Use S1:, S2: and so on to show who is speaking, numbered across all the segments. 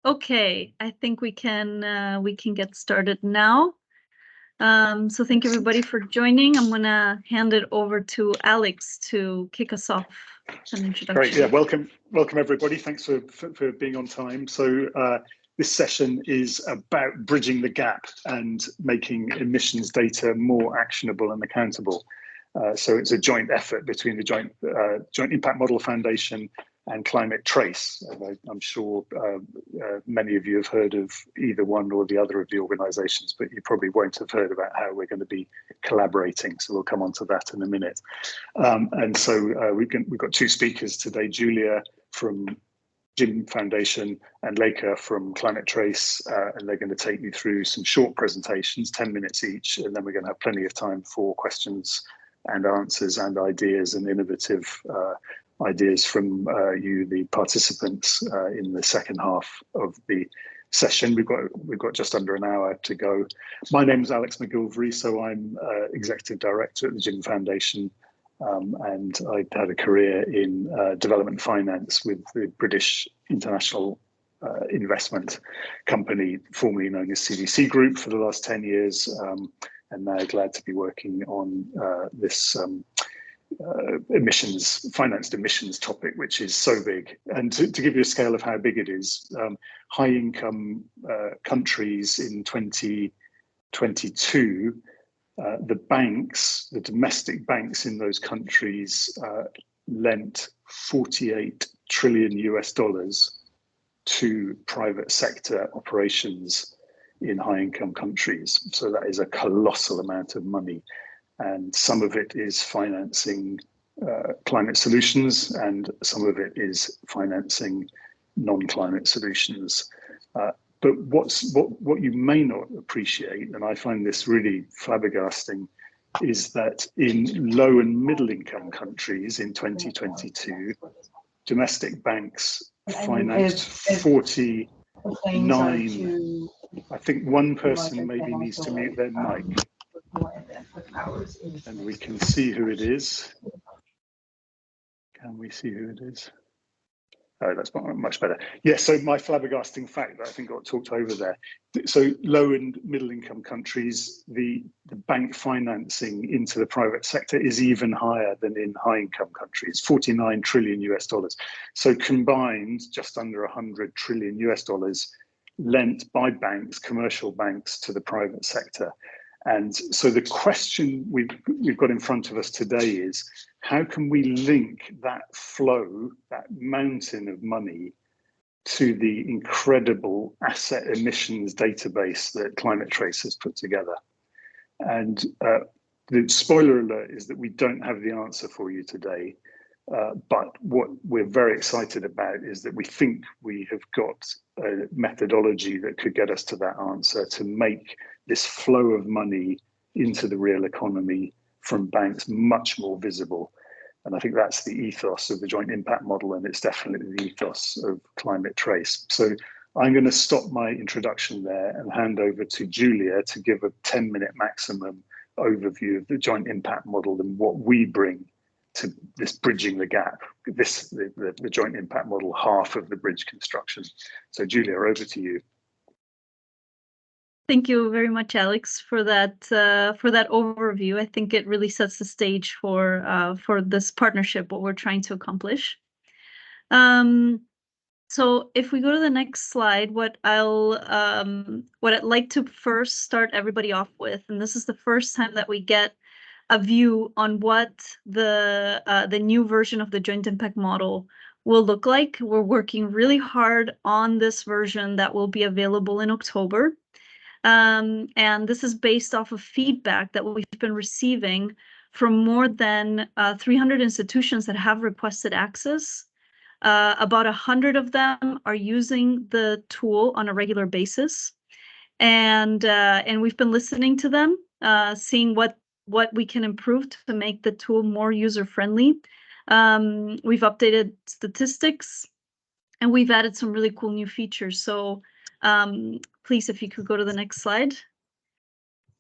S1: Okay, I think we can get started now. So thank you everybody for joining. I'm gonna hand it over to Alex to kick us off an introduction.
S2: Great, yeah, welcome everybody. Thanks for being on time. So this session is about bridging the gap and making emissions data more actionable and accountable. So it's a joint effort between the Joint Impact Model Foundation and Climate Trace. I'm sure many of you have heard of either one or the other of the organisations, but you probably won't have heard about how we're going to be collaborating. So we'll come on to that in a minute. And so we've got two speakers today, Julia from GIM Foundation and Leica from Climate Trace, and they're going to take you through some short presentations, 10 minutes each, and then we're going to have plenty of time for questions and answers and ideas and innovative ideas from you, the participants, in the second half of the session. We've got just under an hour to go. My name is Alex McGilvery, so I'm Executive Director at the GIM Foundation, and I had a career in development finance with the British International Investment Company, formerly known as CVC Group, for the last 10 years, and now glad to be working on this financed emissions topic, which is so big. And to give you a scale of how big it is, high income countries in 2022, the domestic banks in those countries lent $48 trillion to private sector operations in high income countries. So that is a colossal amount of money. And some of it is financing climate solutions, and some of it is financing non-climate solutions. But what you may not appreciate, and I find this really flabbergasting, is that in low and middle income countries in 2022, domestic banks financed 49. I think one person maybe needs to mute their mic. And we can see who it is. Can we see who it is? Oh, that's much better. Yes, so my flabbergasting fact that I think got talked over there. So low and middle income countries, the bank financing into the private sector is even higher than in high income countries, $49 trillion. So combined, just under $100 trillion lent by banks, commercial banks, to the private sector. And so the question we've got in front of us today is, how can we link that flow, that mountain of money, to the incredible asset emissions database that Climate Trace has put together? And the spoiler alert is that we don't have the answer for you today. But what we're very excited about is that we think we have got a methodology that could get us to that answer, to make this flow of money into the real economy from banks much more visible. And I think that's the ethos of the Joint Impact Model, and it's definitely the ethos of Climate Trace. So I'm going to stop my introduction there and hand over to Julia to give a 10-minute maximum overview of the Joint Impact Model and what we bring to this bridging the gap, the Joint Impact Model, half of the bridge construction. So Julia, over to you.
S1: Thank you very much, Alex, for that overview. I think it really sets the stage for this partnership, what we're trying to accomplish. So if we go to the next slide, what I'd like to first start everybody off with, and this is the first time that we get a view on what the new version of the Joint Impact Model will look like. We're working really hard on this version that will be available in October. And this is based off of feedback that we've been receiving from more than 300 institutions that have requested access. About 100 of them are using the tool on a regular basis. And we've been listening to them, seeing what we can improve to make the tool more user-friendly. We've updated statistics, and we've added some really cool new features. So please, if you could go to the next slide.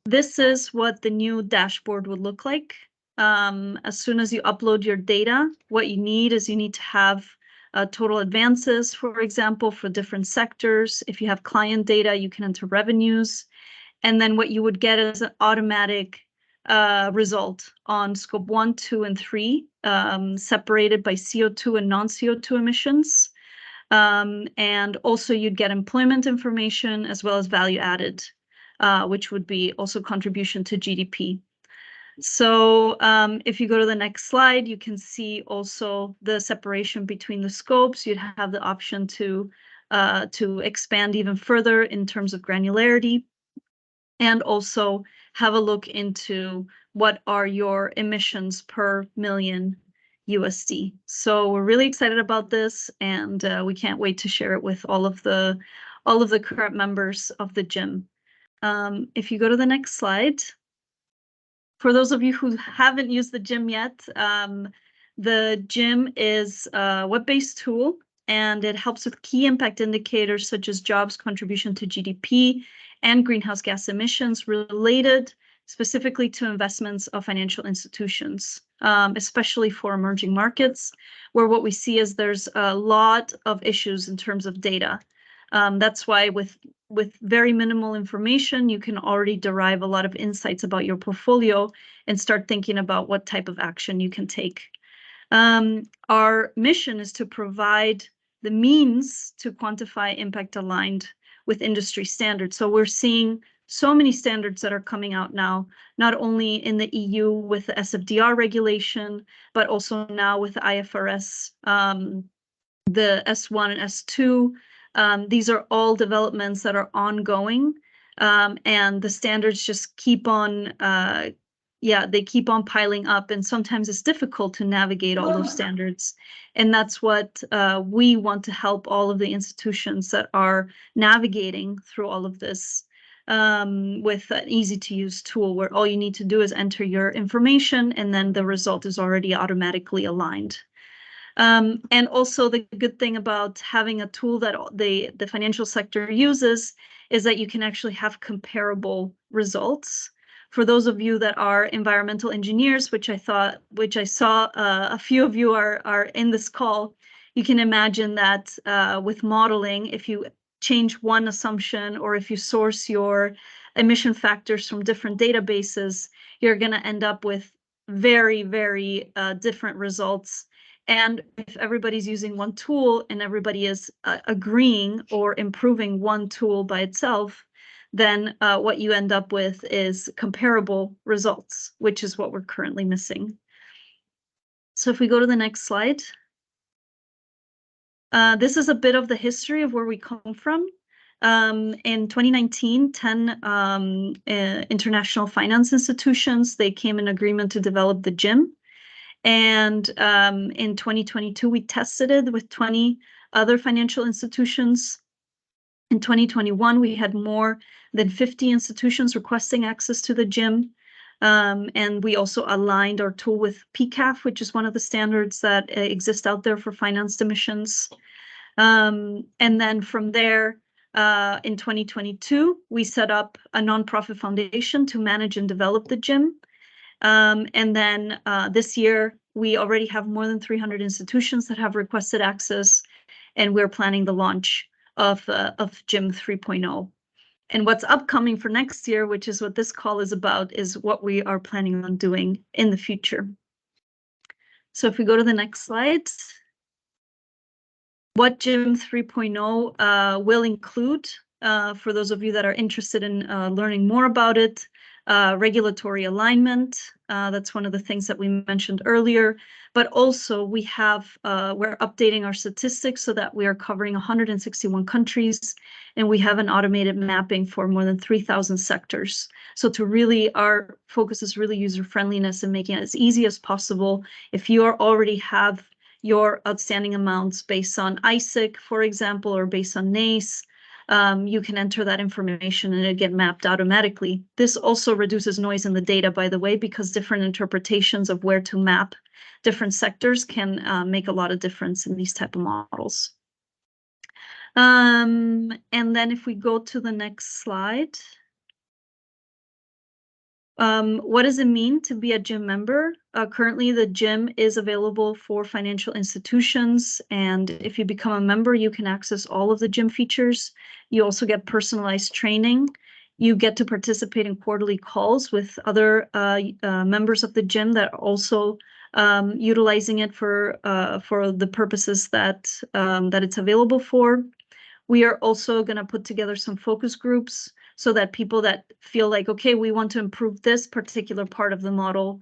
S1: This is what the new dashboard would look like. As soon as you upload your data, what you need is you need to have total advances, for example, for different sectors. If you have client data, you can enter revenues. And then what you would get is an automatic result on scope 1, 2, and 3, separated by CO2 and non-CO2 emissions. And also you'd get employment information as well as value added, which would be also contribution to GDP. So if you go to the next slide, you can see also the separation between the scopes. You'd have the option to expand even further in terms of granularity, and also have a look into what are your emissions per million USD. So we're really excited about this, and we can't wait to share it with all of the current members of the gym. If you go to the next slide. For those of you who haven't used the gym yet, the gym is a web-based tool, and it helps with key impact indicators such as jobs, contribution to GDP, and greenhouse gas emissions related specifically to investments of financial institutions, especially for emerging markets, where what we see is there's a lot of issues in terms of data. That's why with very minimal information, you can already derive a lot of insights about your portfolio and start thinking about what type of action you can take. Our mission is to provide the means to quantify impact aligned with industry standards. So we're seeing so many standards that are coming out now, not only in the EU with the SFDR regulation, but also now with the IFRS, the S1 and S2. These are all developments that are ongoing, and the standards just keep on, they keep on piling up, and sometimes it's difficult to navigate all those standards. And that's what we want to help all of the institutions that are navigating through all of this with an easy-to-use tool where all you need to do is enter your information, and then the result is already automatically aligned. And also the good thing about having a tool that the financial sector uses is that you can actually have comparable results. For those of you that are environmental engineers, which I saw a few of you are in this call, you can imagine that with modeling, if you change one assumption or if you source your emission factors from different databases, you're going to end up with very, very different results. And if everybody's using one tool and everybody is agreeing or improving one tool by itself, then what you end up with is comparable results, which is what we're currently missing. So if we go to the next slide, this is a bit of the history of where we come from. In 2019, 10 international finance institutions, they came in agreement to develop the GIM. And in 2022, we tested it with 20 other financial institutions. In 2021, we had more than 50 institutions requesting access to the GIM. And we also aligned our tool with PCAF, which is one of the standards that exist out there for financed emissions. And then from there, in 2022, we set up a nonprofit foundation to manage and develop the GIM. And then this year, we already have more than 300 institutions that have requested access, and we're planning the launch of GIM 3.0. And what's upcoming for next year, which is what this call is about, is what we are planning on doing in the future. So if we go to the next slide, what GIM 3.0 will include, for those of you that are interested in learning more about it, regulatory alignment. That's one of the things that we mentioned earlier, but also we're updating our statistics so that we are covering 161 countries, and we have an automated mapping for more than 3,000 sectors. So our focus is really user friendliness and making it as easy as possible. If you already have your outstanding amounts based on ISIC, for example, or based on NACE, you can enter that information and it get mapped automatically. This also reduces noise in the data, by the way, because different interpretations of where to map different sectors can make a lot of difference in these type of models. And then if we go to the next slide. What does it mean to be a gym member? Currently, the gym is available for financial institutions, and if you become a member, you can access all of the gym features. You also get personalized training. You get to participate in quarterly calls with other members of the gym that are also utilizing it for the purposes that it's available for. We are also going to put together some focus groups so that people that feel like, okay, we want to improve this particular part of the model.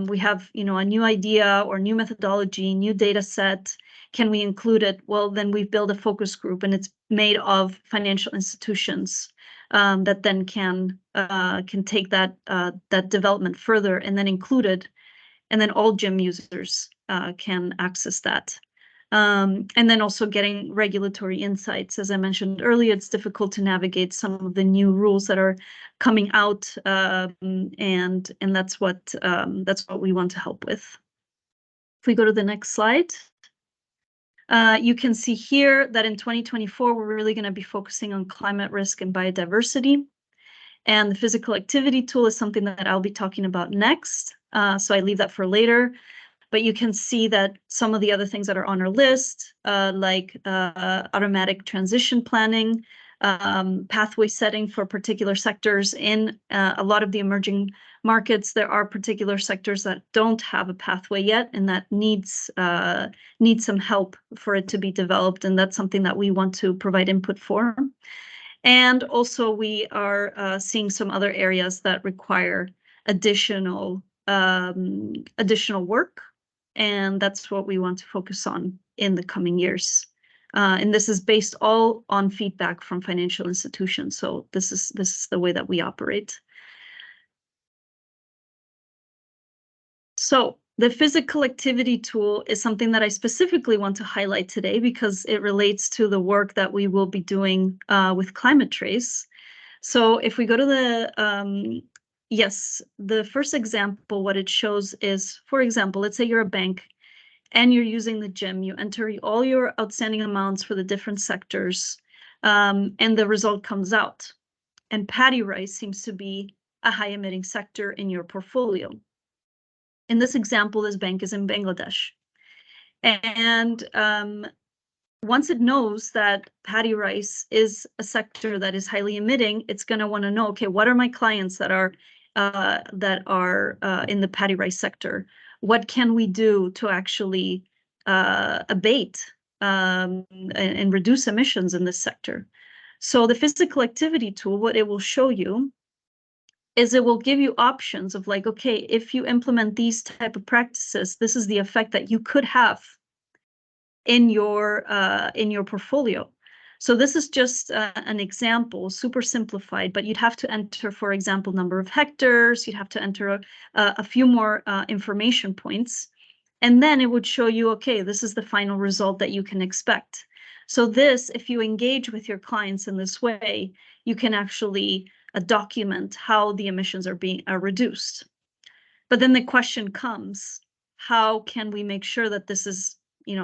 S1: We have, a new idea or new methodology, new data set. Can we include it? Well, then we build a focus group, and it's made of financial institutions that then can take that development further and then include it, and then all gym users can access that. And then also getting regulatory insights. As I mentioned earlier, it's difficult to navigate some of the new rules that are coming out, and that's what we want to help with. If we go to the next slide, you can see here that in 2024, we're really going to be focusing on climate risk and biodiversity. And the physical activity tool is something that I'll be talking about next. So I leave that for later. But you can see that some of the other things that are on our list, like automatic transition planning, pathway setting for particular sectors in a lot of the emerging markets, there are particular sectors that don't have a pathway yet, and that needs some help for it to be developed, and that's something that we want to provide input for. And also we are seeing some other areas that require additional work, and that's what we want to focus on in the coming years. And this is based all on feedback from financial institutions. So this is the way that we operate. So the physical activity tool is something that I specifically want to highlight today because it relates to the work that we will be doing with Climate Trace. So if we go to the first example, what it shows is, for example, let's say you're a bank and you're using the gym, you enter all your outstanding amounts for the different sectors, and the result comes out. And paddy rice seems to be a high emitting sector in your portfolio. In this example, this bank is in Bangladesh. And once it knows that paddy rice is a sector that is highly emitting, it's going to want to know, okay, what are my clients that are in the paddy rice sector? What can we do to actually abate and reduce emissions in this sector? So the physical activity tool, what it will show you is it will give you options of like, okay, if you implement these type of practices, this is the effect that you could have in your portfolio. So this is just an example, super simplified, but you'd have to enter, for example, number of hectares, you'd have to enter a few more information points, and then it would show you, okay, this is the final result that you can expect. So this, if you engage with your clients in this way, you can actually document how the emissions are reduced. But then the question comes, how can we make sure that this is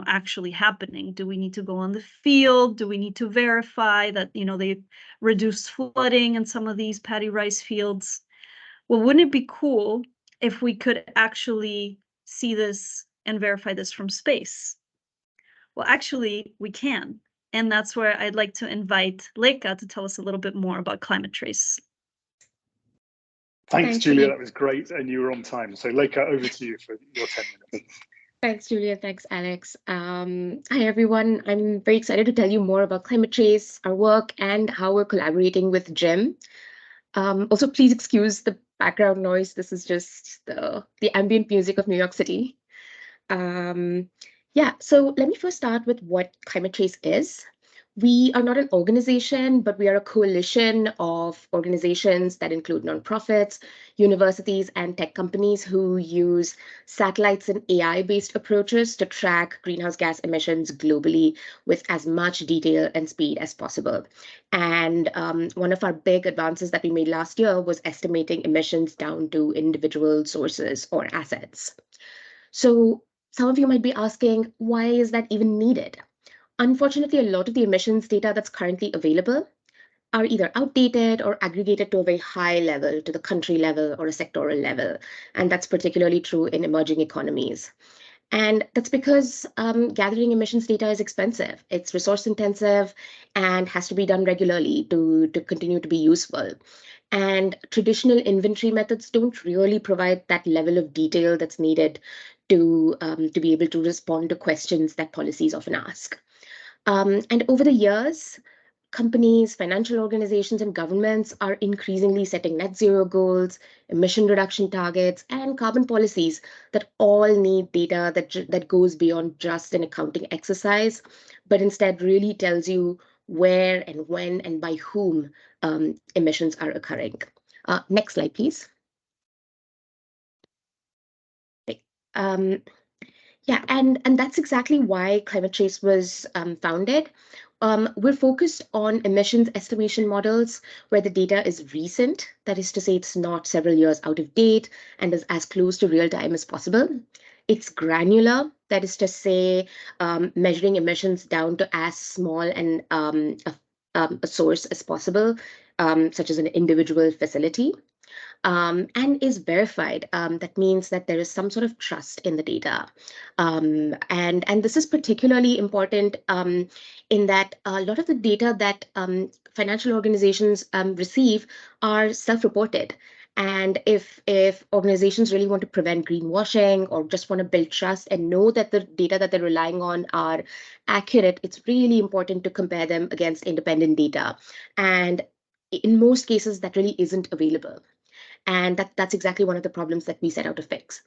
S1: actually happening? Do we need to go on the field? Do we need to verify that they've reduced flooding in some of these paddy rice fields? Well, wouldn't it be cool if we could actually see this and verify this from space? Well, actually, we can. And that's where I'd like to invite Leica to tell us a little bit more about Climate Trace.
S2: Thanks, Julia. That was great, and you were on time. So, Leica, over to you for your 10 minutes.
S3: Thanks, Julia. Thanks, Alex. Hi, everyone. I'm very excited to tell you more about Climate Trace, our work, and how we're collaborating with GEM. Also, please excuse the background noise. This is just the ambient music of New York City. So let me first start with what Climate Trace is. We are not an organization, but we are a coalition of organizations that include nonprofits, universities, and tech companies who use satellites and AI-based approaches to track greenhouse gas emissions globally with as much detail and speed as possible. And one of our big advances that we made last year was estimating emissions down to individual sources or assets. So some of you might be asking, why is that even needed? Unfortunately, a lot of the emissions data that's currently available are either outdated or aggregated to a very high level, to the country level or a sectoral level. And that's particularly true in emerging economies. And that's because gathering emissions data is expensive, it's resource intensive, and has to be done regularly to continue to be useful. And traditional inventory methods don't really provide that level of detail that's needed to be able to respond to questions that policies often ask. And over the years, companies, financial organizations, and governments are increasingly setting net zero goals, emission reduction targets, and carbon policies that all need data that goes beyond just an accounting exercise, but instead really tells you where and when and by whom emissions are occurring. Next slide, please. Okay. Yeah, and that's exactly why Climate Trace was founded. We're focused on emissions estimation models where the data is recent, that is to say, it's not several years out of date and is as close to real time as possible. It's granular, that is to say, measuring emissions down to as small and a source as possible, such as an individual facility. And is verified. That means that there is some sort of trust in the data. And this is particularly important in that a lot of the data that financial organizations receive are self-reported. And if organizations really want to prevent greenwashing or just want to build trust and know that the data that they're relying on are accurate, it's really important to compare them against independent data. And in most cases, that really isn't available. And that's exactly one of the problems that we set out to fix.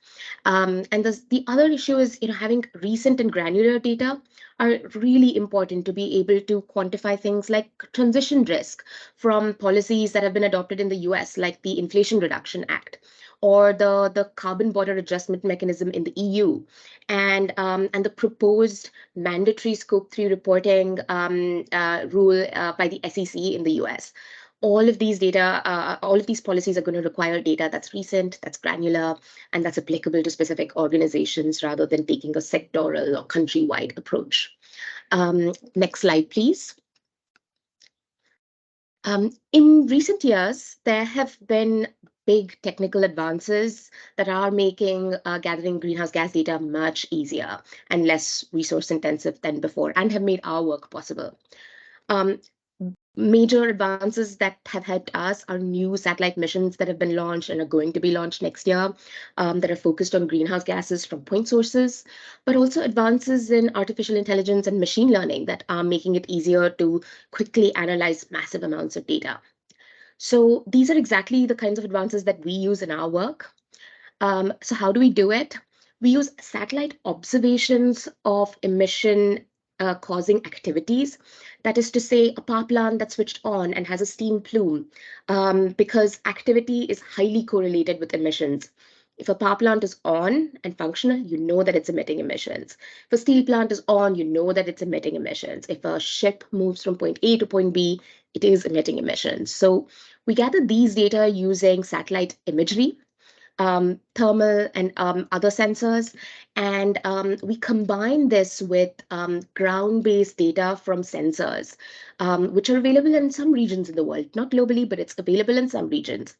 S3: And the other issue is, having recent and granular data are really important to be able to quantify things like transition risk from policies that have been adopted in the US, like the Inflation Reduction Act, or the carbon border adjustment mechanism in the EU, and the proposed mandatory Scope 3 reporting rule by the SEC in the US. All of these data, all of these policies are going to require data that's recent, that's granular, and that's applicable to specific organizations rather than taking a sectoral or countrywide approach. Next slide, please. In recent years, there have been big technical advances that are making gathering greenhouse gas data much easier and less resource intensive than before, and have made our work possible. Major advances that have helped us are new satellite missions that have been launched and are going to be launched next year that are focused on greenhouse gases from point sources, but also advances in artificial intelligence and machine learning that are making it easier to quickly analyze massive amounts of data. So these are exactly the kinds of advances that we use in our work. So how do we do it? We use satellite observations of emission causing activities. That is to say, a power plant that's switched on and has a steam plume, because activity is highly correlated with emissions. If a power plant is on and functional, you know that it's emitting emissions. If a steel plant is on, you know that it's emitting emissions. If a ship moves from point A to point B, it is emitting emissions. So we gather these data using satellite imagery, thermal and other sensors. And we combine this with ground-based data from sensors, which are available in some regions in the world, not globally, but it's available in some regions.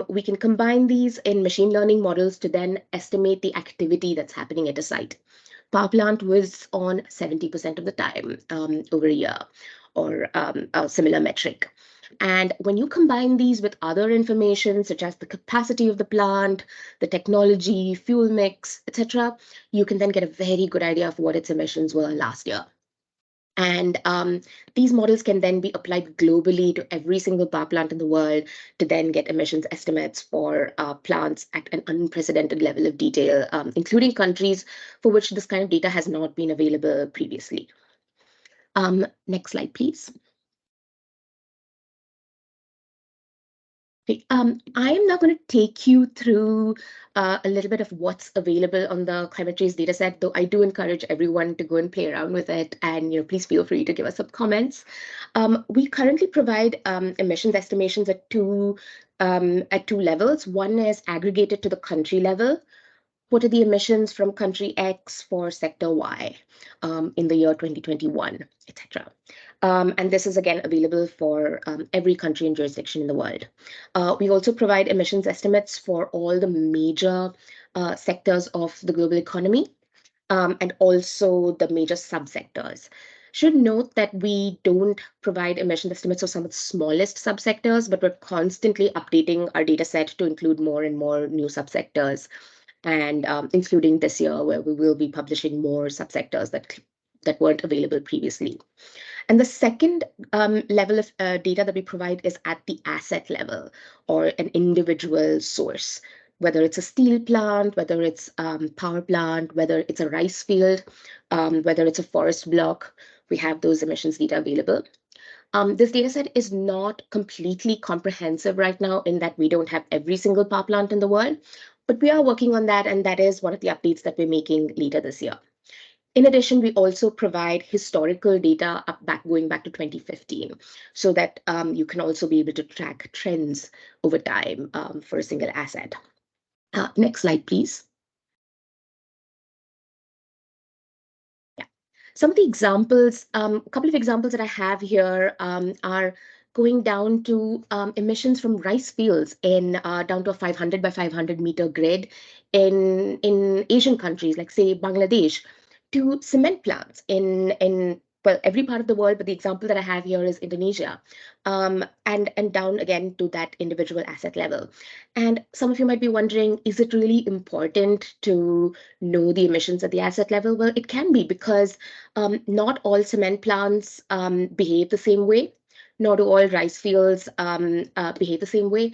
S3: We can combine these in machine learning models to then estimate the activity that's happening at a site. Power plant was on 70% of the time over a year, or a similar metric. And when you combine these with other information, such as the capacity of the plant, the technology, fuel mix, etc., you can then get a very good idea of what its emissions were last year. And these models can then be applied globally to every single power plant in the world to then get emissions estimates for plants at an unprecedented level of detail, including countries for which this kind of data has not been available previously. Next slide, please. I am now going to take you through a little bit of what's available on the Climate Trace dataset, though I do encourage everyone to go and play around with it, and please feel free to give us some comments. We currently provide emissions estimations at two levels. One is aggregated to the country level, what are the emissions from country X for sector Y in the year 2021, etc. And this is again available for every country and jurisdiction in the world. We also provide emissions estimates for all the major sectors of the global economy, and also the major subsectors. Should note that we don't provide emission estimates of some of the smallest subsectors, but we're constantly updating our data set to include more and more new subsectors, and including this year where we will be publishing more subsectors that weren't available previously. And the second level of data that we provide is at the asset level or an individual source, whether it's a steel plant, whether it's power plant, whether it's a rice field, whether it's a forest block. We have those emissions data available. This data set is not completely comprehensive right now in that we don't have every single power plant in the world, but we are working on that, and that is one of the updates that we're making later this year. In addition, we also provide historical data going back to 2015, so that you can also be able to track trends over time for a single asset. Next slide, please. Yeah. Some of the examples, a couple of examples that I have here are going down to emissions from rice fields in down to a 500 by 500 meter grid in Asian countries, like say Bangladesh, to cement plants in well, every part of the world, but the example that I have here is Indonesia, and down again to that individual asset level. And some of you might be wondering, is it really important to know the emissions at the asset level? Well, it can be, because not all cement plants behave the same way. Nor do all rice fields behave the same way.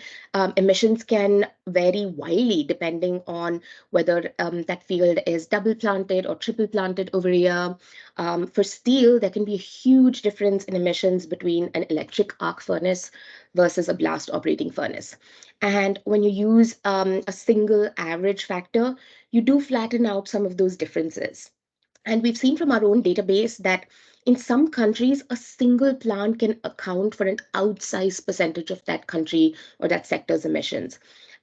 S3: Emissions can vary widely depending on whether that field is double planted or triple planted over a year. For steel, there can be a huge difference in emissions between an electric arc furnace versus a blast operating furnace. And when you use a single average factor, you do flatten out some of those differences. And we've seen from our own database that in some countries, a single plant can account for an outsized percentage of that country or that sector's emissions.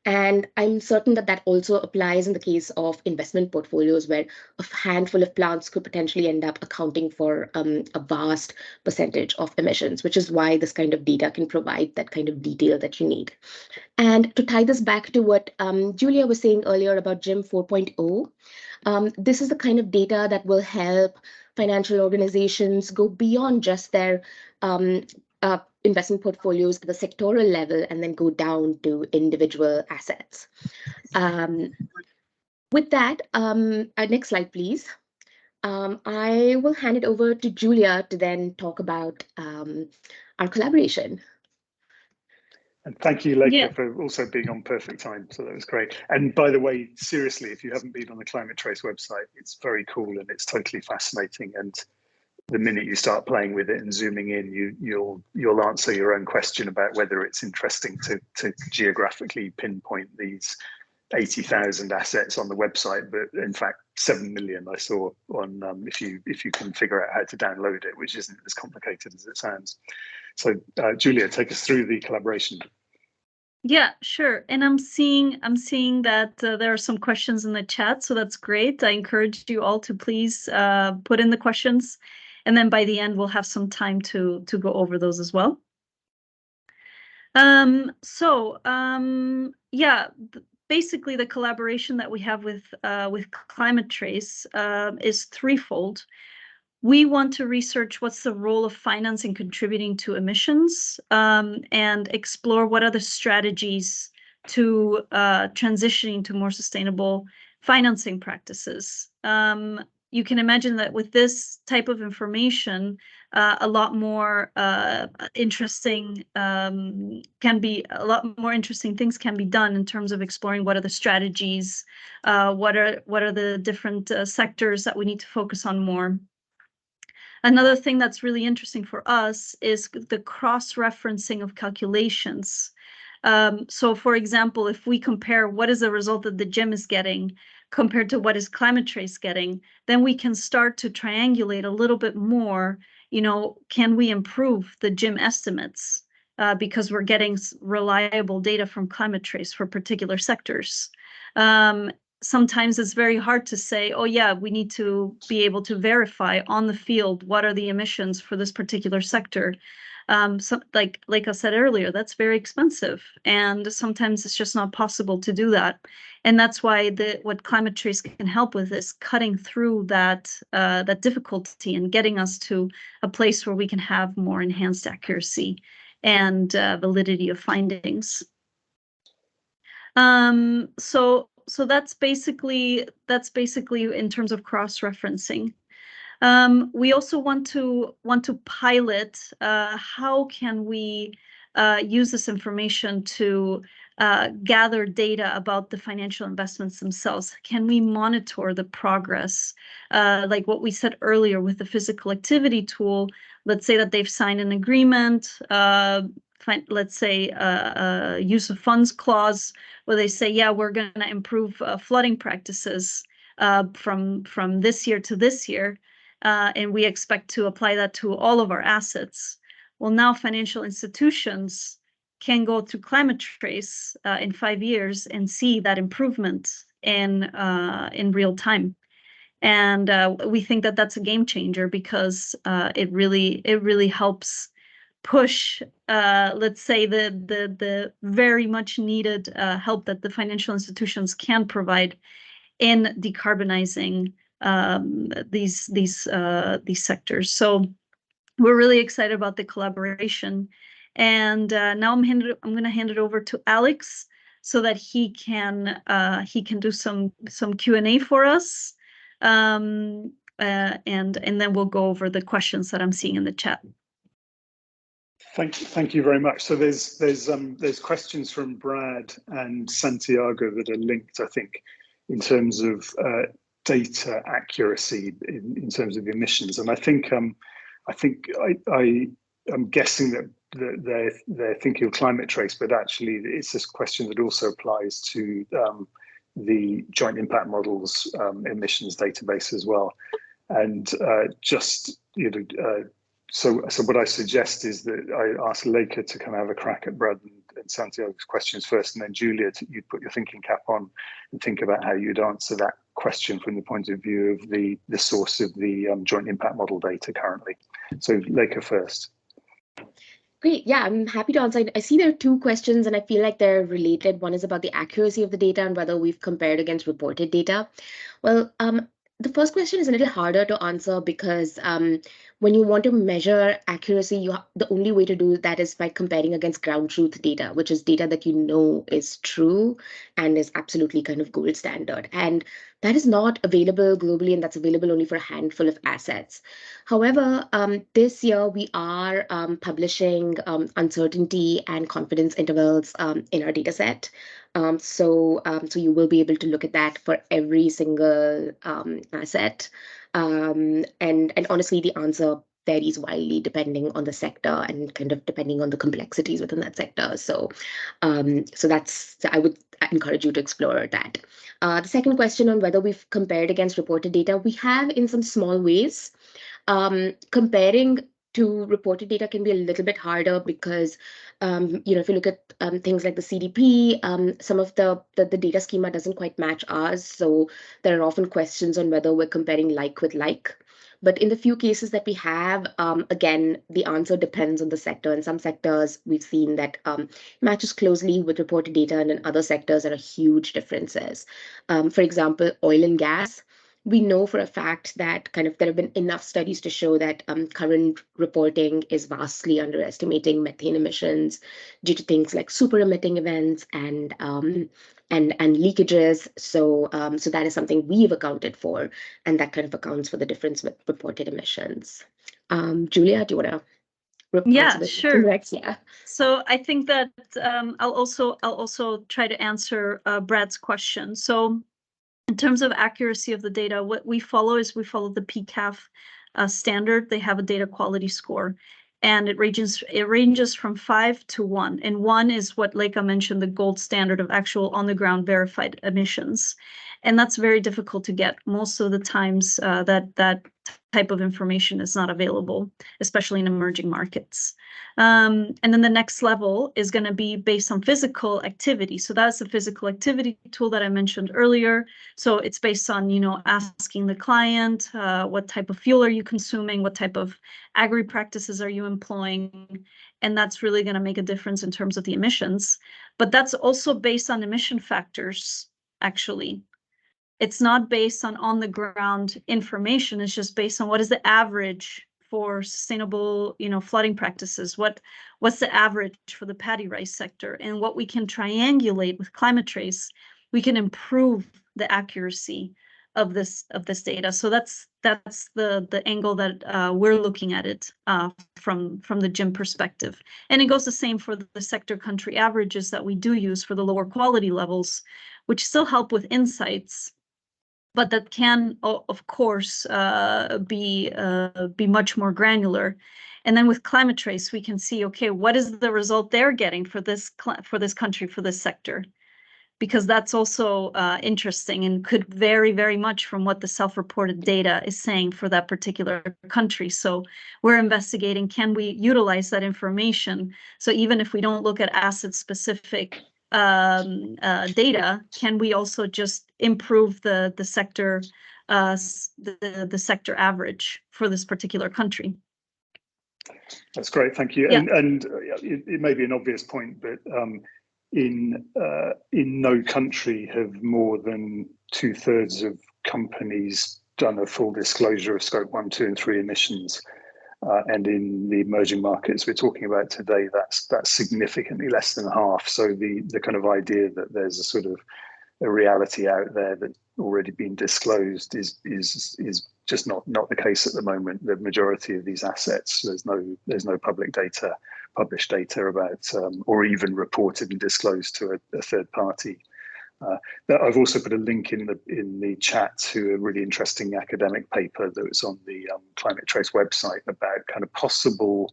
S3: And I'm certain that that also applies in the case of investment portfolios, where a handful of plants could potentially end up accounting for a vast percentage of emissions, which is why this kind of data can provide that kind of detail that you need. And to tie this back to what Julia was saying earlier about GIM 4.0, this is the kind of data that will help financial organizations go beyond just their investment portfolios at the sectoral level and then go down to individual assets. With that, next slide, please. I will hand it over to Julia to then talk about our collaboration.
S2: And thank you, Lekha, for also being on perfect time. So that was great. And by the way, seriously, if you haven't been on the Climate Trace website, it's very cool and it's totally fascinating. And the minute you start playing with it and zooming in, you'll answer your own question about whether it's interesting to geographically pinpoint these 80,000 assets on the website, but in fact 7 million I saw on if you can figure out how to download it, which isn't as complicated as it sounds. So Julia, take us through the collaboration.
S1: Yeah, sure. And I'm seeing that there are some questions in the chat, so that's great. I encourage you all to please put in the questions, and then by the end we'll have some time to go over those as well. Yeah, basically the collaboration that we have with Climate Trace is threefold. We want to research what's the role of financing contributing to emissions, and explore what are the strategies to transitioning to more sustainable financing practices. You can imagine that with this type of information, a lot more interesting things can be done in terms of exploring what are the strategies, what are the different sectors that we need to focus on more. Another thing that's really interesting for us is the cross-referencing of calculations. So for example, if we compare what is the result that the GIM is getting compared to what is Climate Trace getting, then we can start to triangulate a little bit more, can we improve the GIM estimates because we're getting reliable data from Climate Trace for particular sectors. sometimes it's very hard to say, oh yeah, we need to be able to verify on the field what are the emissions for this particular sector. So like I said earlier, that's very expensive, and sometimes it's just not possible to do that. And that's why what Climate Trace can help with is cutting through that difficulty and getting us to a place where we can have more enhanced accuracy and validity of findings. So that's basically in terms of cross-referencing. We also want to pilot how can we use this information to gather data about the financial investments themselves. Can we monitor the progress? Like what we said earlier with the physical activity tool, let's say that they've signed an agreement, let's say a use of funds clause, where they say, yeah, we're going to improve flooding practices from this year to this year. And we expect to apply that to all of our assets. Well, now financial institutions can go through Climate Trace in 5 years and see that improvement in real time. And we think that that's a game changer, because it really helps push, let's say, the very much needed help that the financial institutions can provide in decarbonizing these sectors. So we're really excited about the collaboration. And now I'm going to hand it over to Alex so that he can do some Q&A for us. And then we'll go over the questions that I'm seeing in the chat.
S2: Thank you very much. So there's questions from Brad and Santiago that are linked, I think, in terms of data accuracy in terms of emissions, and I'm guessing that they're thinking of Climate Trace, but actually it's this question that also applies to the Joint Impact Models emissions database as well. And so what I suggest is that I ask Leica to kind of have a crack at Brad and Santiago's questions first, and then Julia, you'd put your thinking cap on and think about how you'd answer that question from the point of view of the source of the Joint Impact Model data currently. So Leica first.
S3: Great. Yeah, I'm happy to answer. I see there are two questions, and I feel like they're related. One is about the accuracy of the data and whether we've compared against reported data. Well, the first question is a little harder to answer, because when you want to measure accuracy, the only way to do that is by comparing against ground truth data, which is data that you know is true and is absolutely kind of gold standard. And that is not available globally, and that's available only for a handful of assets. However, this year we are publishing uncertainty and confidence intervals in our data set. So you will be able to look at that for every single asset. And honestly, the answer varies wildly depending on the sector and kind of depending on the complexities within that sector. So I would encourage you to explore that. The second question on whether we've compared against reported data, we have in some small ways. Comparing to reported data can be a little bit harder because, if you look at things like the CDP, some of the data schema doesn't quite match ours. So there are often questions on whether we're comparing like with like. But in the few cases that we have, again, the answer depends on the sector. In some sectors, we've seen that matches closely with reported data, and in other sectors, there are huge differences. For example, oil and gas. We know for a fact that there have been enough studies to show that current reporting is vastly underestimating methane emissions due to things like super emitting events and leakages. So that is something we've accounted for, and that kind of accounts for the difference with reported emissions. Julia, do you want to?
S1: Yeah, sure.
S3: Yeah.
S1: So I think that I'll also try to answer Brad's question. So in terms of accuracy of the data, what we follow is the PCAF standard. They have a data quality score, and it ranges from 5 to 1. And 1 is what Leica mentioned, the gold standard of actual on the ground verified emissions. And that's very difficult to get. Most of the times that type of information is not available, especially in emerging markets. And then the next level is going to be based on physical activity. So that's the physical activity tool that I mentioned earlier. So it's based on, asking the client, what type of fuel are you consuming? What type of agri practices are you employing? And that's really going to make a difference in terms of the emissions. But that's also based on emission factors, actually. It's not based on the ground information. It's just based on what is the average for sustainable, flooding practices. What's the average for the paddy rice sector? And what we can triangulate with Climate Trace, we can improve the accuracy of this data. So that's the angle that we're looking at it from the GIM perspective. And it goes the same for the sector country averages that we do use for the lower quality levels, which still help with insights, but that can, of course, be much more granular. And then with Climate Trace, we can see, okay, what is the result they're getting for this country, for this sector? Because that's also interesting and could vary very much from what the self-reported data is saying for that particular country. So we're investigating, can we utilize that information? So even if we don't look at asset-specific data, can we also just improve the sector the sector average for this particular country?
S2: That's great, thank you.
S1: Yeah.
S2: And it may be an obvious point, but in no country have more than 2/3 of companies done a full disclosure of scope 1, 2, and 3 emissions. And in the emerging markets we're talking about today, that's significantly less than half. So the kind of idea that there's a sort of a reality out there that's already been disclosed is just not the case at the moment. The majority of these assets, there's no published data about or even reported and disclosed to a third party. I've also put a link in the chat to a really interesting academic paper that was on the Climate Trace website about kind of possible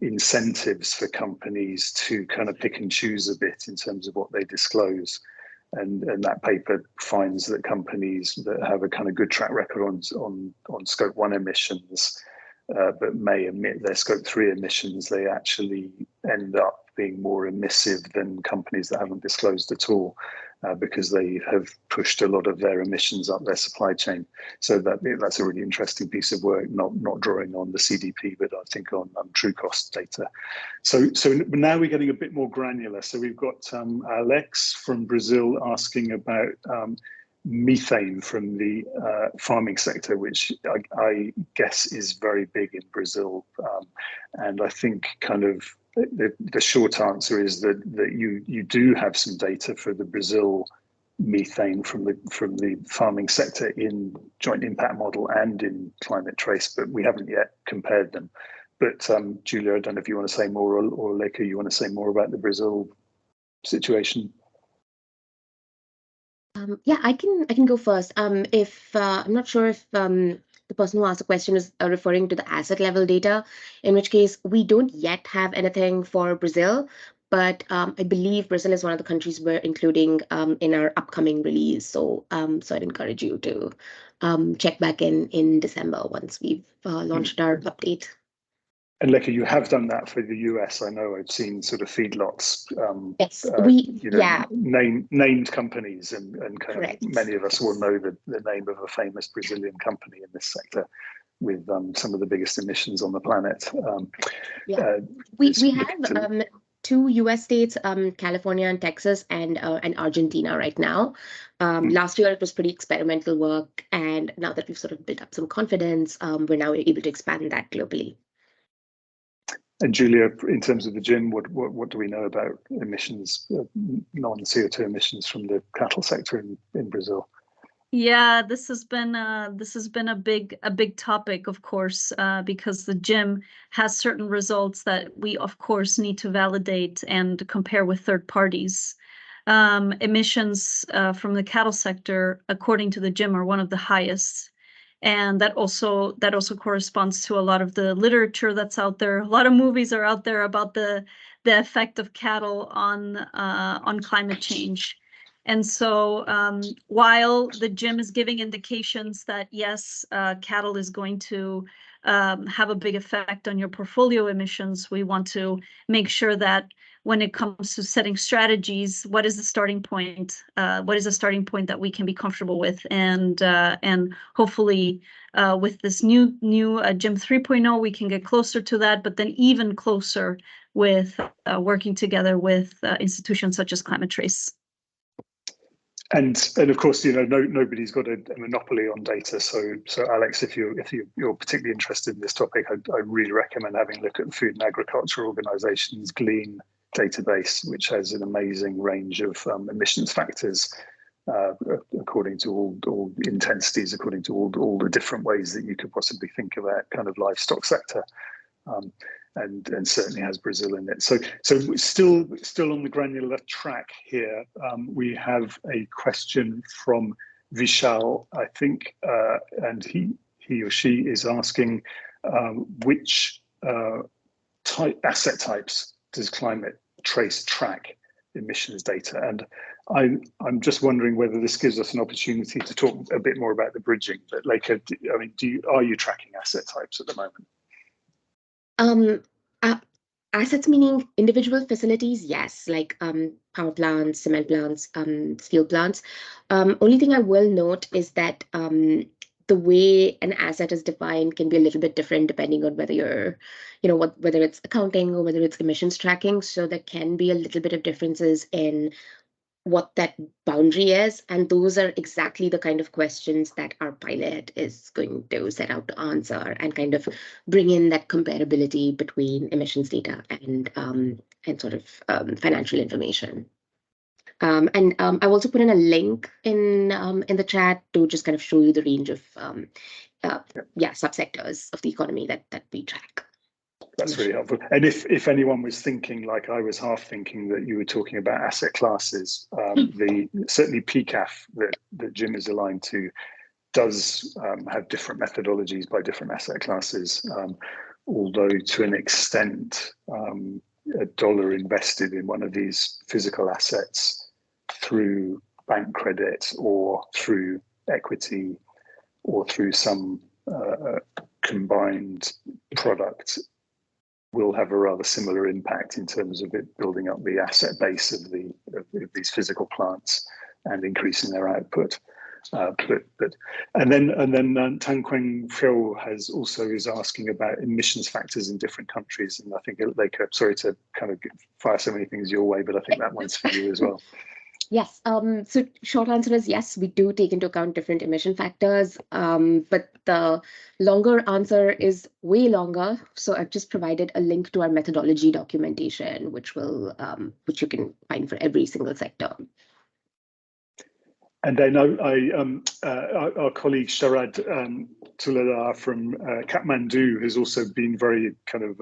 S2: incentives for companies to kind of pick and choose a bit in terms of what they disclose. And that paper finds that companies that have a kind of good track record on scope 1 emissions, but may emit their scope 3 emissions, they actually end up being more emissive than companies that haven't disclosed at all, because they have pushed a lot of their emissions up their supply chain. So that's a really interesting piece of work, not drawing on the CDP, but I think on true cost data. So now we're getting a bit more granular. So we've got Alex from Brazil asking about methane from the farming sector, which I guess is very big in Brazil. And I think kind of the short answer is that you do have some data for the Brazil methane from the farming sector in joint impact model and in Climate Trace, but we haven't yet compared them. But Julia, I don't know if you want to say more, or Leka, you want to say more about the Brazil situation?
S3: Yeah, I can go first. If I'm not sure if the person who asked the question is referring to the asset level data, in which case we don't yet have anything for Brazil, but I believe Brazil is one of the countries we're including in our upcoming release. So so I'd encourage you to check back in December once we've launched our update.
S2: And Leka, you have done that for the US. I know I've seen sort of feedlots.
S3: Yes,
S2: named companies, and kind
S3: Correct.
S2: of many of us will know the name of a famous Brazilian company in this sector with some of the biggest emissions on the planet.
S3: We have 2 US states, California and Texas, and Argentina right now. Last year it was pretty experimental work, and now that we've sort of built up some confidence, we're now able to expand that globally.
S2: And Julia, in terms of the GIM, what do we know about emissions, non-CO2 emissions from the cattle sector in Brazil?
S1: Yeah, this has been a big topic, of course, because the GIM has certain results that we, of course, need to validate and compare with third parties. Emissions from the cattle sector, according to the GIM, are one of the highest. And that also corresponds to a lot of the literature that's out there. A lot of movies are out there about the effect of cattle on climate change. And so while the GIM is giving indications that, yes, cattle is going to have a big effect on your portfolio emissions, we want to make sure that when it comes to setting strategies, what is the starting point? What is a starting point that we can be comfortable with? And hopefully with this new GIM 3.0, we can get closer to that, but then even closer with working together with institutions such as Climate Trace.
S2: And of course, you know, nobody's got a monopoly on data. So Alex, if you're particularly interested in this topic, I really recommend having a look at the Food and Agriculture Organization's GLEAN database, which has an amazing range of emissions factors according to all intensities, according to all the different ways that you could possibly think of that kind of livestock sector. And certainly has Brazil in it. So still on the granular track here. We have a question from Vishal, I think, and he or she is asking which asset types does Climate Trace track emissions data? And I'm just wondering whether this gives us an opportunity to talk a bit more about the bridging. But like, I mean, are you tracking asset types at the moment?
S3: Assets meaning individual facilities, yes, like power plants, cement plants, steel plants. Only thing I will note is that the way an asset is defined can be a little bit different depending on whether you're, whether it's accounting or whether it's emissions tracking. So there can be a little bit of differences in what that boundary is, and those are exactly the kind of questions that our pilot is going to set out to answer and kind of bring in that comparability between emissions data and sort of financial information. And I've also put in a link in the chat to just kind of show you the range of subsectors of the economy that we track.
S2: That's really helpful. And if anyone was thinking, like I was half thinking, that you were talking about asset classes, certainly PCAF that Jim is aligned to does have different methodologies by different asset classes, although to an extent, a dollar invested in one of these physical assets through bank credit or through equity or through some combined product will have a rather similar impact in terms of it building up the asset base of these physical plants and increasing their output. And then Tan Quang Phil is asking about emissions factors in different countries, and I think sorry to kind of fire so many things your way, but I think that one's for you as well.
S3: Yes. So short answer is yes, we do take into account different emission factors, but the longer answer is way longer. So I've just provided a link to our methodology documentation, which you can find for every single sector.
S2: And then our colleague Sharad Tuladar from Kathmandu has also been very kind of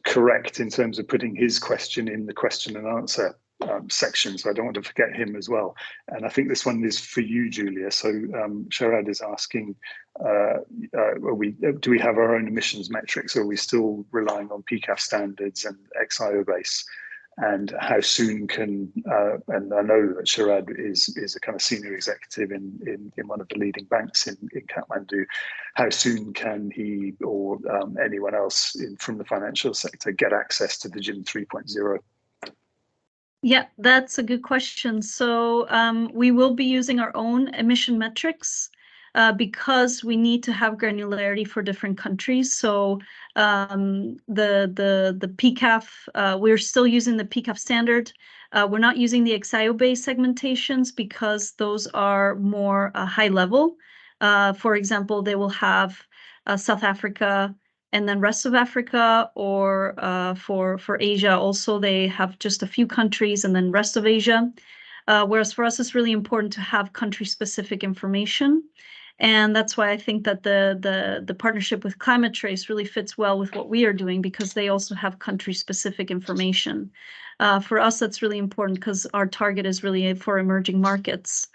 S2: correct in terms of putting his question in the question and answer section, so I don't want to forget him as well. And I think this one is for you, Julia. So Sharad is asking, do we have our own emissions metrics, or are we still relying on PCAF standards and XIO base? And how soon can, and I know that Sharad is a kind of senior executive in one of the leading banks in Kathmandu, how soon can he or anyone else from the financial sector get access to the GIM 3.0?
S1: Yeah, that's a good question. So we will be using our own emission metrics because we need to have granularity for different countries. So the PCAF, we're still using the PCAF standard. We're not using the XIO-based segmentations because those are more high level. For example, they will have South Africa and then rest of Africa, or for Asia also, they have just a few countries and then rest of Asia. Whereas for us, it's really important to have country-specific information. And that's why I think that the partnership with Climate Trace really fits well with what we are doing, because they also have country-specific information. For us, that's really important because our target is really for emerging markets.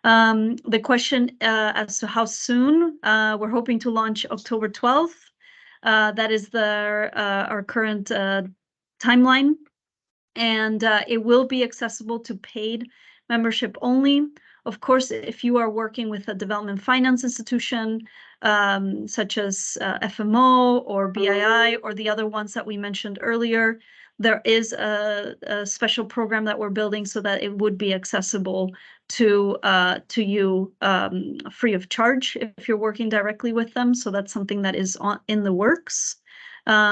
S1: The question as to how soon, we're hoping to launch October 12th. That is our current timeline. And it will be accessible to paid membership only. Of course, if you are working with a development finance institution, such as FMO or BII or the other ones that we mentioned earlier, there is a special program that we're building so that it would be accessible to you free of charge if you're working directly with them. So that's something that is in the works,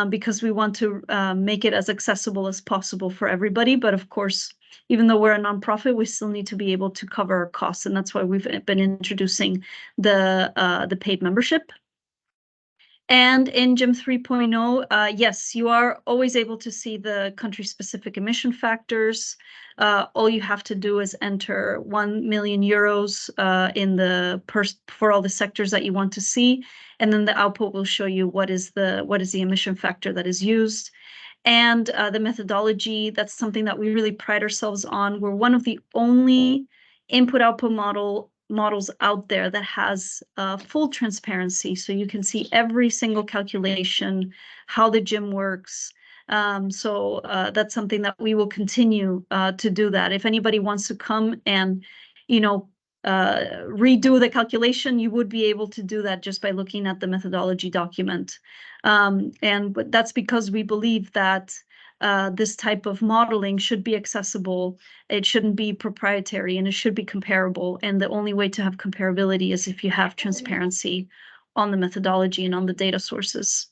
S1: because we want to make it as accessible as possible for everybody. But of course, even though we're a nonprofit, we still need to be able to cover our costs, and that's why we've been introducing the paid membership. And in GIM 3.0, yes, you are always able to see the country-specific emission factors. All you have to do is enter 1 million euros for all the sectors that you want to see, and then the output will show you what is the emission factor that is used. And the methodology, that's something that we really pride ourselves on. We're one of the only input-output models out there that has full transparency, so you can see every single calculation, how the GIM works. So that's something that we will continue to do. That if anybody wants to come and redo the calculation, you would be able to do that just by looking at the methodology document. But that's because we believe that this type of modeling should be accessible. It shouldn't be proprietary, and it should be comparable. And the only way to have comparability is if you have transparency on the methodology and on the data sources.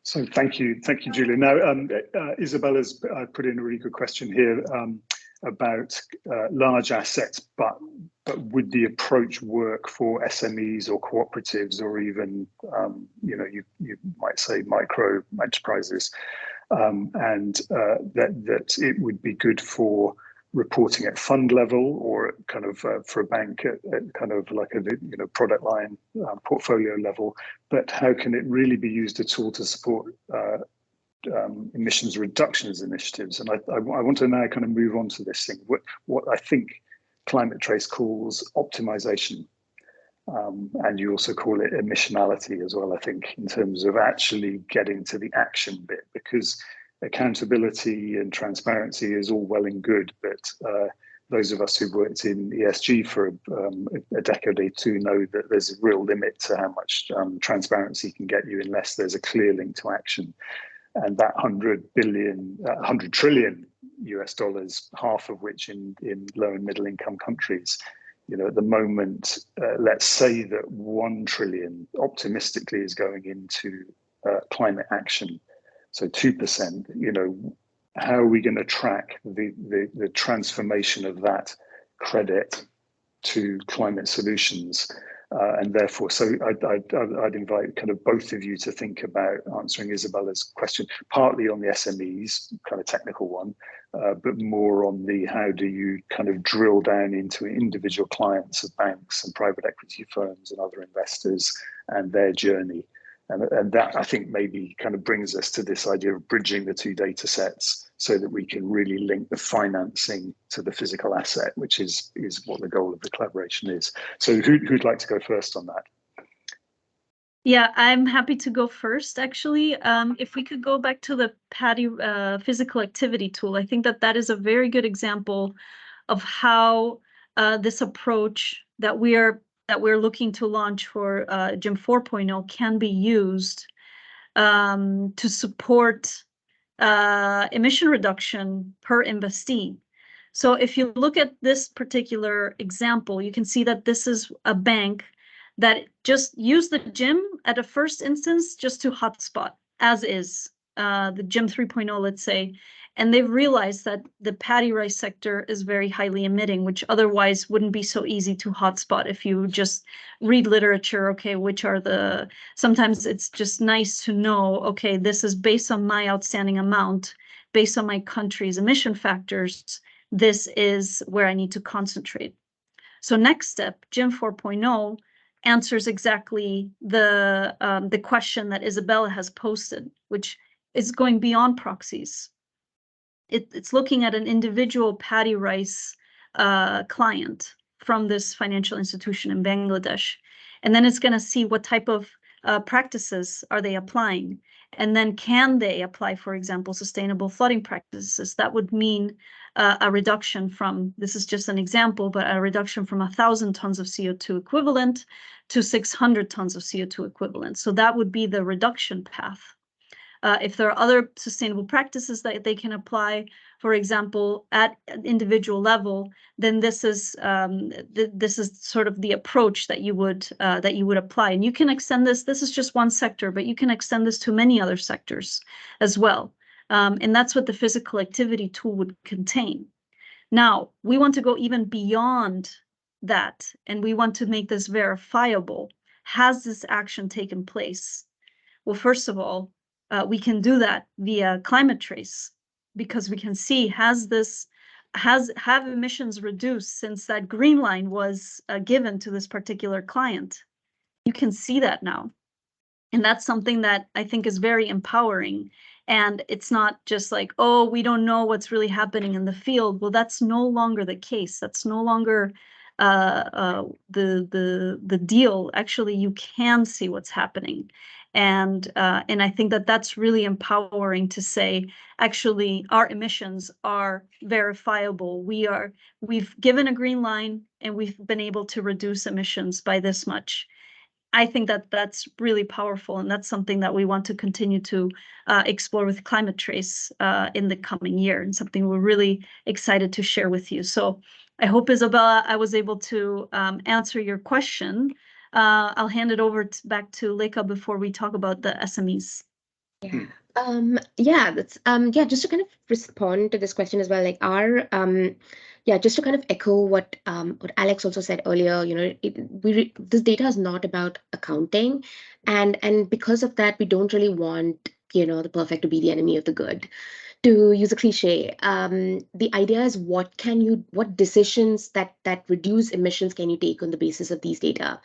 S2: So thank you, Julia. Now, Isabella's put in a really good question here about large assets, but would the approach work for SMEs or cooperatives, or even you might say micro enterprises, and that it would be good for reporting at fund level, or kind of for a bank at kind of like a product line portfolio level, but how can it really be used at all to support emissions reductions initiatives? And I want to now kind of move on to this thing, what I think Climate Trace calls optimization, and you also call it emissionality as well, I think, in terms of actually getting to the action bit, because accountability and transparency is all well and good, but those of us who've worked in ESG for a decade or two know that there's a real limit to how much transparency can get you unless there's a clear link to action. And that 100 trillion US dollars, half of which in low and middle income countries, at the moment, let's say that 1 trillion optimistically is going into climate action. So 2%, how are we going to track the transformation of that credit to climate solutions? And therefore, so I'd invite kind of both of you to think about answering Isabella's question, partly on the SMEs, kind of technical one, but more on the how do you kind of drill down into individual clients of banks and private equity firms and other investors and their journey. And that, I think, maybe kind of brings us to this idea of bridging the two data sets so that we can really link the financing to the physical asset, which is what the goal of the collaboration is. So who'd like to go first on that?
S1: Yeah, I'm happy to go first, actually. If we could go back to the PADI physical activity tool, I think that is a very good example of how this approach that we're looking to launch for GIM 4.0 can be used to support emission reduction per investee. So if you look at this particular example, you can see that this is a bank that just used the GIM at a first instance just to hotspot, as is the GIM 3.0, let's say. And they've realized that the paddy rice sector is very highly emitting, which otherwise wouldn't be so easy to hotspot if you just read literature. Okay, sometimes it's just nice to know, okay, this is based on my outstanding amount, based on my country's emission factors, this is where I need to concentrate. So next step, GIM 4.0 answers exactly the question that Isabella has posted, which is going beyond proxies. It's looking at an individual paddy rice client from this financial institution in Bangladesh. And then it's going to see what type of practices are they applying? And then can they apply, for example, sustainable flooding practices? That would mean a reduction from, this is just an example, but a reduction from 1,000 tons of CO2 equivalent to 600 tons of CO2 equivalent. So that would be the reduction path. If there are other sustainable practices that they can apply, for example, at an individual level, then this is sort of the approach that you would apply. And you can extend this. This is just one sector, but you can extend this to many other sectors as well. And that's what the physical activity tool would contain. Now, we want to go even beyond that, and we want to make this verifiable. Has this action taken place? Well, first of all, we can do that via climate trace, because we can see have emissions reduced since that green line was given to this particular client. You can see that now. And that's something that I think is very empowering. And it's not just like, oh, we don't know what's really happening in the field. Well, that's no longer the case. That's no longer the deal. Actually, you can see what's happening. And I think that that's really empowering to say, actually, our emissions are verifiable. We've given a green line and we've been able to reduce emissions by this much. I think that that's really powerful, and that's something that we want to continue to explore with Climate Trace in the coming year, and something we're really excited to share with you. So I hope, Isabella, I was able to answer your question. I'll hand it over back to Leka before we talk about the SMEs.
S3: Yeah. That's just to kind of respond to this question as well, like just to kind of echo what Alex also said earlier, this data is not about accounting, and because of that, we don't really want the perfect to be the enemy of the good. To use a cliche, the idea is what decisions that reduce emissions can you take on the basis of these data?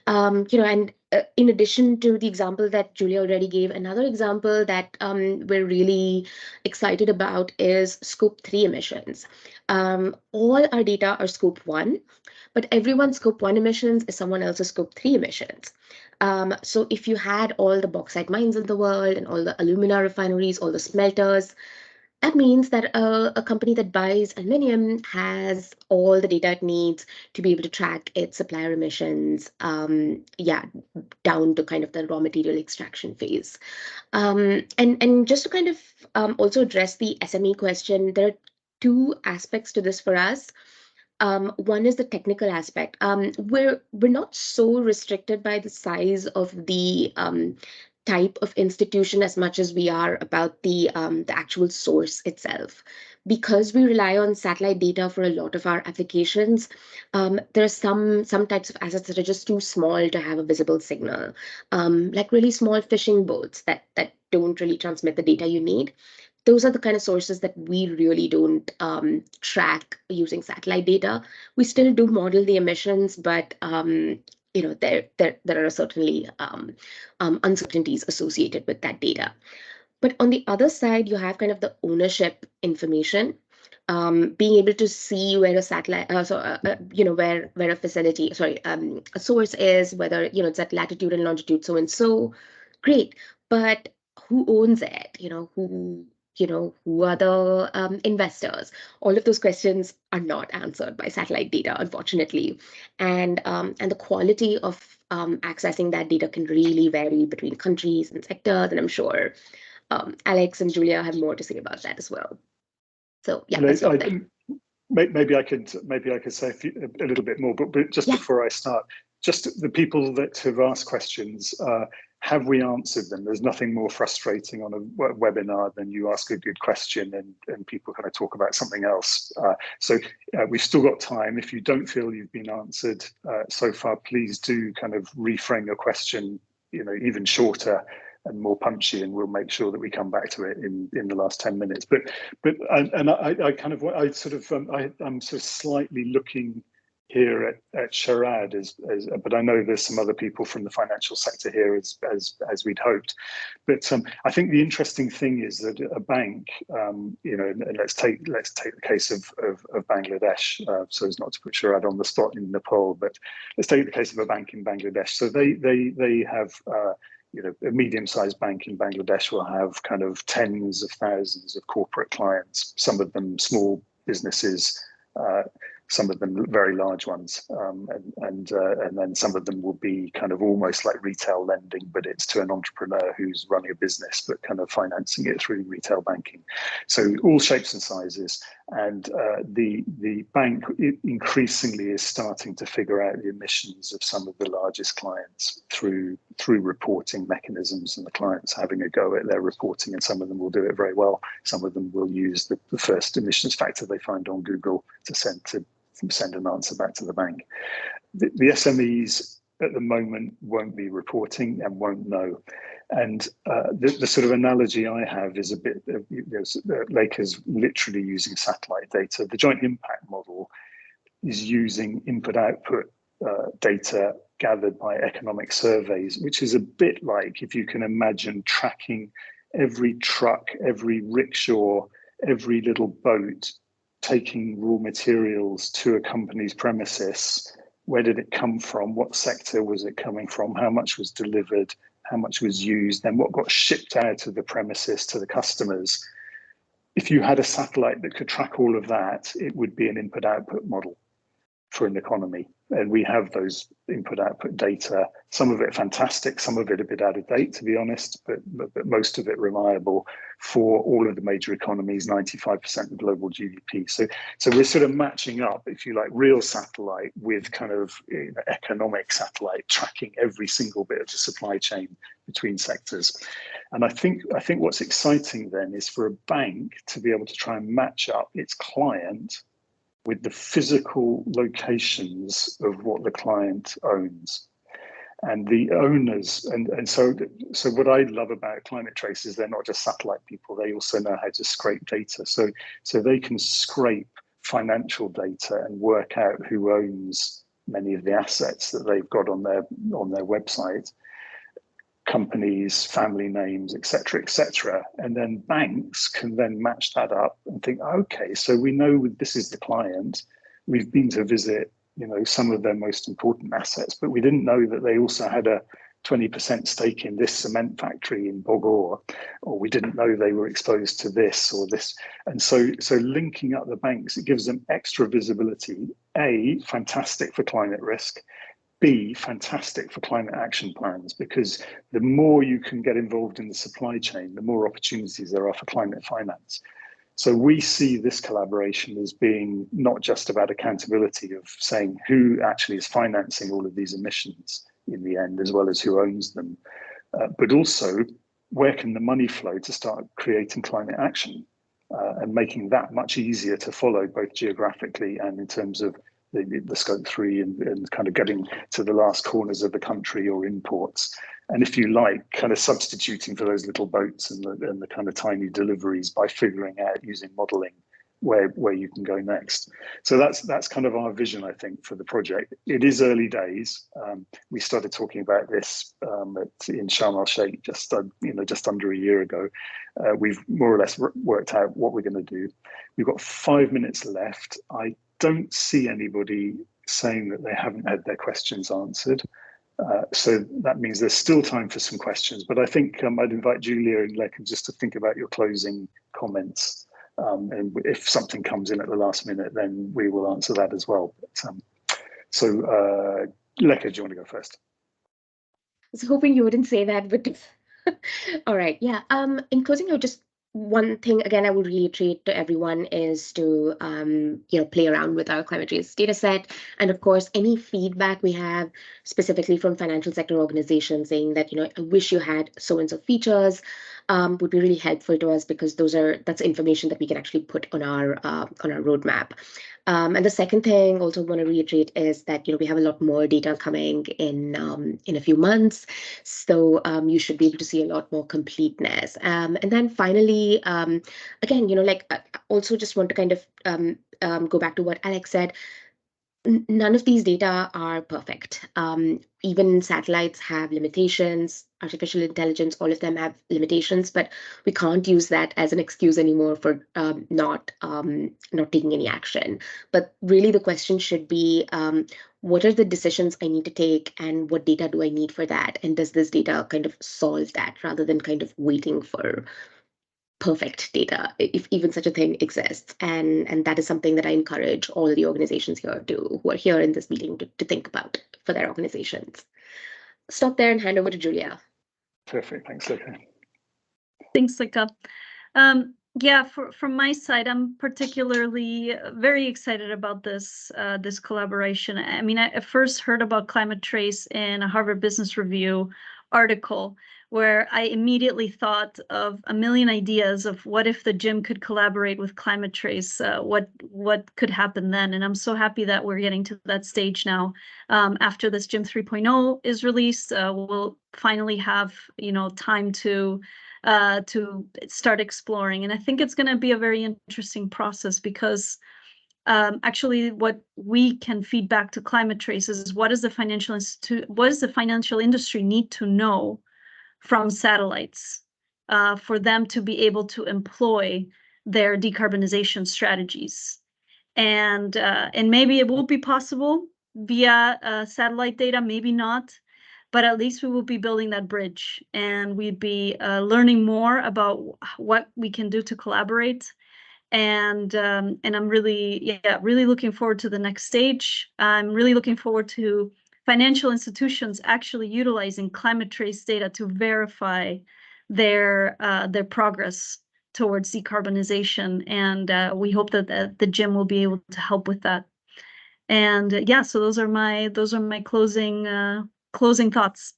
S3: And in addition to the example that Julia already gave, another example that we're really excited about is Scope 3 emissions. All our data are Scope 1, but everyone's Scope 1 emissions is someone else's Scope 3 emissions. So if you had all the bauxite mines in the world and all the alumina refineries, all the smelters, that means that a company that buys aluminium has all the data it needs to be able to track its supplier emissions, down to kind of the raw material extraction phase. And just to kind of also address the SME question, there are two aspects to this for us. One is the technical aspect. We're not so restricted by the size of the type of institution as much as we are about the actual source itself. Because we rely on satellite data for a lot of our applications, there are some types of assets that are just too small to have a visible signal, like really small fishing boats that don't really transmit the data you need. Those are the kind of sources that we really don't track using satellite data. We still do model the emissions, but there are certainly uncertainties associated with that data. But on the other side, you have kind of the ownership information, being able to see where a satellite, where a facility, a source is, whether it's at latitude and longitude, so and so. Great, but who owns it? Who are the investors? All of those questions are not answered by satellite data, unfortunately, and the quality of accessing that data can really vary between countries and sectors, and I'm sure Alex and Julia have more to say about that as well. So yeah,
S2: maybe I could say a little bit more, but just before I start, just the people that have asked questions, have we answered them? There's nothing more frustrating on a webinar than you ask a good question and people kind of talk about something else. So we've still got time. If you don't feel you've been answered so far, please do kind of reframe your question, even shorter and more punchy, and we'll make sure that we come back to it in the last 10 minutes. I'm sort of slightly looking here at Sharad, but I know there's some other people from the financial sector here as we'd hoped. But I think the interesting thing is that a bank, you know, and let's take the case of Bangladesh, so as not to put Sharad on the spot in Nepal, but let's take the case of a bank in Bangladesh. So they have you know, a medium-sized bank in Bangladesh will have kind of tens of thousands of corporate clients, some of them small businesses, some of them very large ones, and then some of them will be kind of almost like retail lending, but it's to an entrepreneur who's running a business but kind of financing it through retail banking. So all shapes and sizes, and the bank increasingly is starting to figure out the emissions of some of the largest clients through reporting mechanisms, and the clients having a go at their reporting, and some of them will do it very well. Some of them will use the first emissions factor they find on Google to send an answer back to the bank. The SMEs at the moment won't be reporting and won't know. And the sort of analogy I have is a bit, Laker's literally using satellite data. The joint impact model is using input-output data gathered by economic surveys, which is a bit like, if you can imagine, tracking every truck, every rickshaw, every little boat, taking raw materials to a company's premises. Where did it come from? What sector was it coming from? How much was delivered? How much was used? Then what got shipped out of the premises to the customers? If you had a satellite that could track all of that, it would be an input-output model for an economy. And we have those input-output data, some of it fantastic, some of it a bit out of date, to be honest, but most of it reliable for all of the major economies, 95% of global GDP. So we're sort of matching up, if you like, real satellite with kind of economic satellite, tracking every single bit of the supply chain between sectors. And I think what's exciting then is for a bank to be able to try and match up its client with the physical locations of what the client owns. And the owners, and so what I love about Climate Trace is they're not just satellite people, they also know how to scrape data. So they can scrape financial data and work out who owns many of the assets that they've got on their website, companies, family names, etc. And then banks can then match that up and think, okay, so we know this is the client. We've been to visit, you know, some of their most important assets, but we didn't know that they also had a 20% stake in this cement factory in Bogor, or we didn't know they were exposed to this or this. And so linking up the banks, it gives them extra visibility. A, fantastic for climate risk. B, fantastic for climate action plans, because the more you can get involved in the supply chain, the more opportunities there are for climate finance. So we see this collaboration as being not just about accountability of saying who actually is financing all of these emissions in the end, as well as who owns them, but also where can the money flow to start creating climate action and making that much easier to follow, both geographically and in terms of the scope 3 and kind of getting to the last corners of the country or imports. And if you like, kind of substituting for those little boats and the kind of tiny deliveries by figuring out using modeling where you can go next. So that's kind of our vision, I think, for the project. It is early days. We started talking about this in Sharm el Sheikh just under a year ago. We've more or less worked out what we're going to do. We've got 5 minutes left. I don't see anybody saying that they haven't had their questions answered. So that means there's still time for some questions, but I think I'd invite Julia and Leka just to think about your closing comments. And if something comes in at the last minute, then we will answer that as well. But, Leka, do you want to go first?
S3: I was hoping you wouldn't say that, but all right. Yeah. In closing, I would just one thing again I will reiterate to everyone is to play around with our climate trace data set, and of course any feedback we have specifically from financial sector organizations saying that I wish you had so and so features would be really helpful to us, because that's information that we can actually put on our roadmap. And the second thing also want to reiterate is that we have a lot more data coming in a few months, so you should be able to see a lot more completeness. And then finally, again, I also just want to kind of go back to what Alex said. None of these data are perfect. Even satellites have limitations. Artificial intelligence, all of them have limitations, but we can't use that as an excuse anymore for not taking any action. But really, the question should be, what are the decisions I need to take, and what data do I need for that? And does this data kind of solve that, rather than kind of waiting for perfect data, if even such a thing exists? And that is something that I encourage all the organizations here who are here in this meeting to think about for their organizations. Stop there and hand over to Julia.
S2: Perfect. Thanks, Lekha.
S1: Thanks, Lika. Yeah, from my side, I'm particularly very excited about this this collaboration. I mean, I first heard about Climate Trace in a Harvard Business Review article, where I immediately thought of a million ideas of what if the gym could collaborate with Climate Trace, what could happen then. And I'm so happy that we're getting to that stage now. After this Gym 3.0 is released, we'll finally have, you know, time to start exploring. And I think it's going to be a very interesting process, because actually what we can feed back to Climate Trace is what does the financial industry need to know from satellites for them to be able to employ their decarbonization strategies. And maybe it will be possible via satellite data, maybe not, but at least we will be building that bridge, and we'd be learning more about what we can do to collaborate. And I'm really looking forward to the next stage. I'm really looking forward to financial institutions actually utilizing Climate Trace data to verify their progress towards decarbonization, and we hope that the gym will be able to help with that. And yeah, so those are my closing thoughts.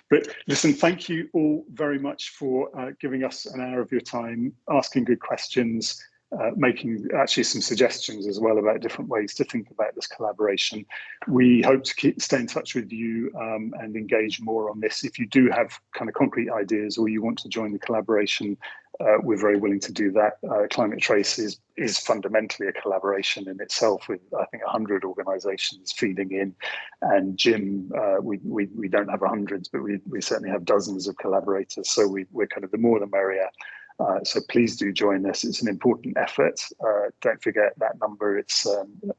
S2: But listen, thank you all very much for giving us an hour of your time, asking good questions, making actually some suggestions as well about different ways to think about this collaboration. We hope to stay in touch with you and engage more on this. If you do have kind of concrete ideas, or you want to join the collaboration, we're very willing to do that. Climate Trace is fundamentally a collaboration in itself, with I think 100 organisations feeding in, and Jim, we don't have hundreds, but we certainly have dozens of collaborators. So we're kind of the more the merrier. So please do join us. It's an important effort. Don't forget that number. It's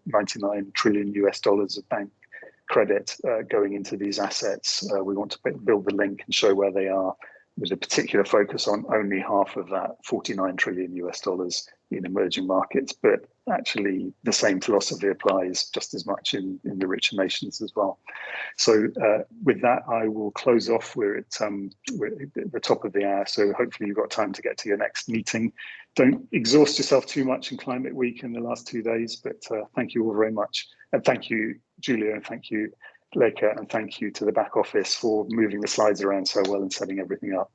S2: $99 trillion of bank credit going into these assets. We want to build the link and show where they are, with a particular focus on only half of that $49 trillion in emerging markets. But actually, the same philosophy applies just as much in the richer nations as well. So with that, I will close off. We're at the top of the hour, so hopefully you've got time to get to your next meeting. Don't exhaust yourself too much in Climate Week in the last 2 days, but thank you all very much. And thank you, Julia, and thank you, Lekha, and thank you to the back office for moving the slides around so well and setting everything up.